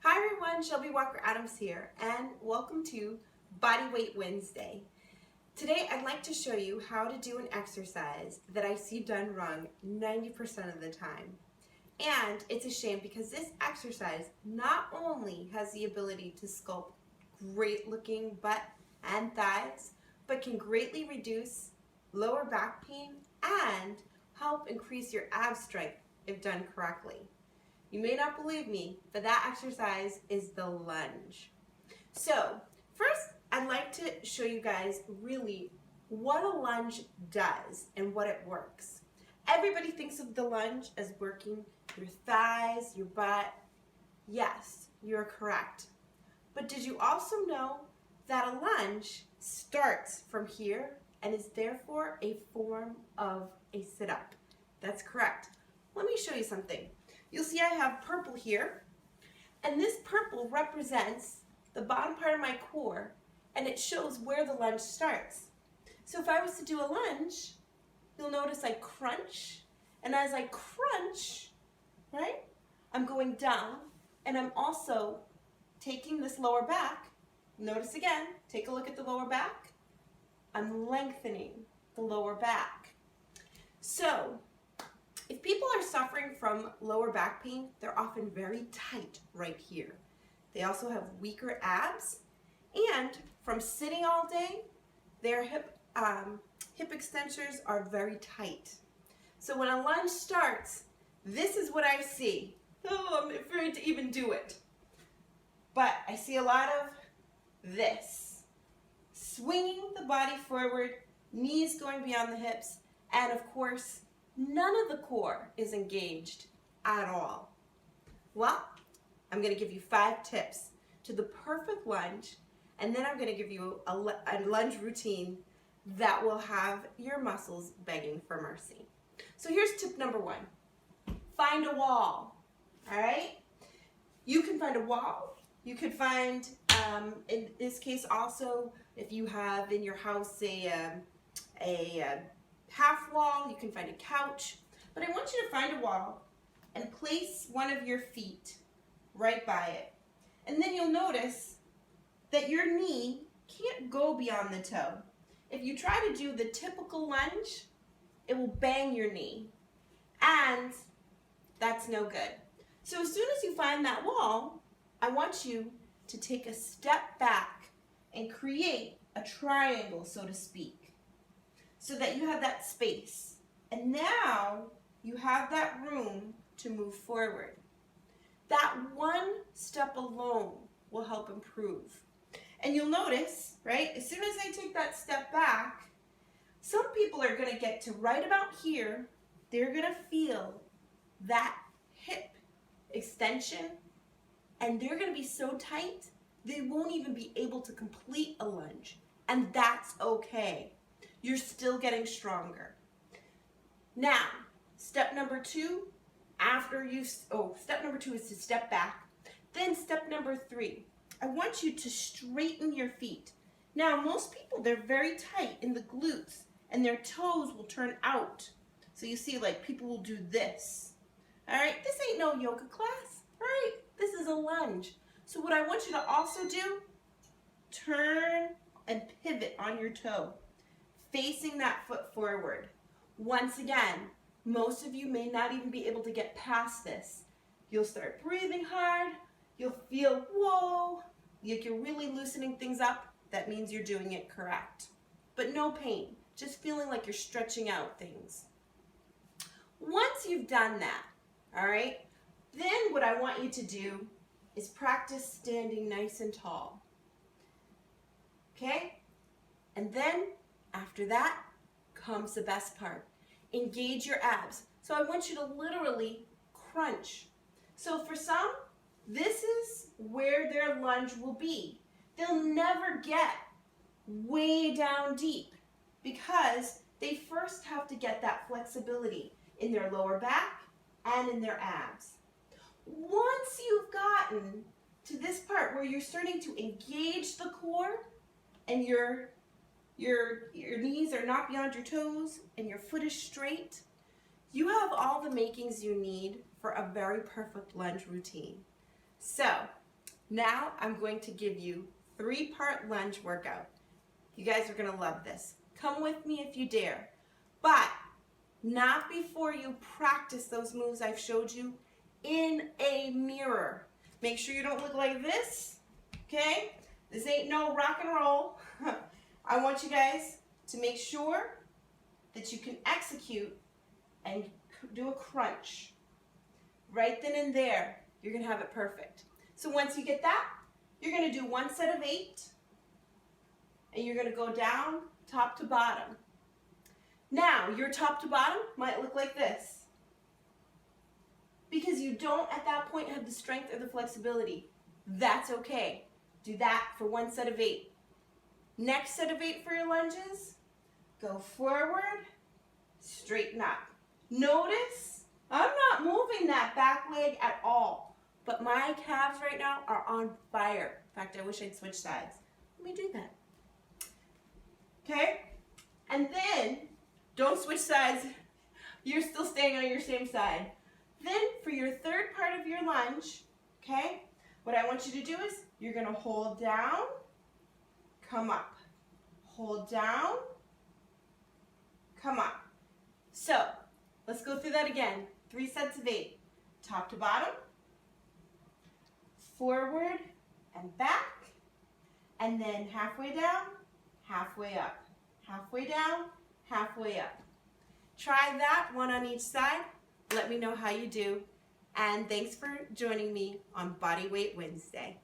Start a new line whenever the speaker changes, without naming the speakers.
Hi everyone, Shelby Walker Adams here, and welcome to Body Weight Wednesday. Today I'd like to show you how to do an exercise that I see done wrong 90% of the time. And it's a shame because this exercise not only has the ability to sculpt great looking butt and thighs, but can greatly reduce lower back pain and help increase your ab strength if done correctly. You may not believe me, but that exercise is the lunge. So first, I'd like to show you guys really what a lunge does and what it works. Everybody thinks of the lunge as working your thighs, your butt. Yes, you're correct. But did you also know that a lunge starts from here and is therefore a form of a sit-up? That's correct. Let me show you something. You'll see I have purple here, and this purple represents the bottom part of my core, and it shows where the lunge starts. So if I was to do a lunge, you'll notice I crunch, and as I crunch, right, I'm going down, and I'm also taking this lower back. Notice again, take a look at the lower back. I'm lengthening the lower back. So if people are suffering from lower back pain, they're often very tight right here. They also have weaker abs, and from sitting all day, their hip extensors are very tight. So when a lunge starts, this is what I see. Oh, I'm afraid to even do it. But I see a lot of this. Swinging the body forward, knees going beyond the hips, and of course, none of the core is engaged at all. Well, I'm going to give you 5 tips to the perfect lunge, and then I'm going to give you a lunge routine that will have your muscles begging for mercy. So here's tip number 1. Find a wall. All right? You can find a wall. You could find, in this case also, if you have in your house a half wall, you can find a couch, but I want you to find a wall and place one of your feet right by it. And then you'll notice that your knee can't go beyond the toe. If you try to do the typical lunge, it will bang your knee, and that's no good. So as soon as you find that wall, I want you to take a step back and create a triangle, so to speak, so that you have that space. And now you have that room to move forward. That one step alone will help improve. And you'll notice, right, as soon as I take that step back, some people are going to get to right about here. They're going to feel that hip extension, and they're going to be so tight, they won't even be able to complete a lunge. And that's okay. You're still getting stronger. Now, step number 2, step number 2 is to step back. Then step number 3, I want you to straighten your feet. Now, most people, they're very tight in the glutes, and their toes will turn out. So you see, like, people will do this. All right, this ain't no yoga class, right? This is a lunge. So what I want you to also do, turn and pivot on your toe, facing that foot forward. Once again, most of you may not even be able to get past this. You'll start breathing hard. You'll feel, whoa, like you're really loosening things up. That means you're doing it correct. But no pain, just feeling like you're stretching out things. Once you've done that, all right, then what I want you to do is practice standing nice and tall. Okay? And then after that comes the best part. Engage your abs. So I want you to literally crunch. So for some, this is where their lunge will be. They'll never get way down deep because they first have to get that flexibility in their lower back and in their abs. Once you've gotten to this part where you're starting to engage the core and your knees are not beyond your toes and your foot is straight, you have all the makings you need for a very perfect lunge routine. So Now I'm going to give you 3-part lunge workout. You guys are gonna love this. Come with me if you dare, but not before you practice those moves I've showed you in a mirror. Make sure you don't look like this, okay? This ain't no rock and roll. I want you guys to make sure that you can execute and do a crunch. Right then and there, you're gonna have it perfect. So once you get that, you're gonna do 1 set of 8, and you're gonna go down top to bottom. Now, your top to bottom might look like this, because you don't at that point have the strength or the flexibility. That's okay. Do that for 1 set of 8. Next set of 8 for your lunges, go forward, straighten up. Notice, I'm not moving that back leg at all, but my calves right now are on fire. In fact, I wish I'd switch sides. Let me do that. Okay? And then, don't switch sides. You're still staying on your same side. Then, for your 3rd part of your lunge, okay, what I want you to do is, you're going to hold down, come up. Hold down, come up. So, let's go through that again. 3 sets of 8. Top to bottom, forward and back, and then halfway down, halfway up. Halfway down, halfway up. Try that, 1 on each side. Let me know how you do. And thanks for joining me on Body Weight Wednesday.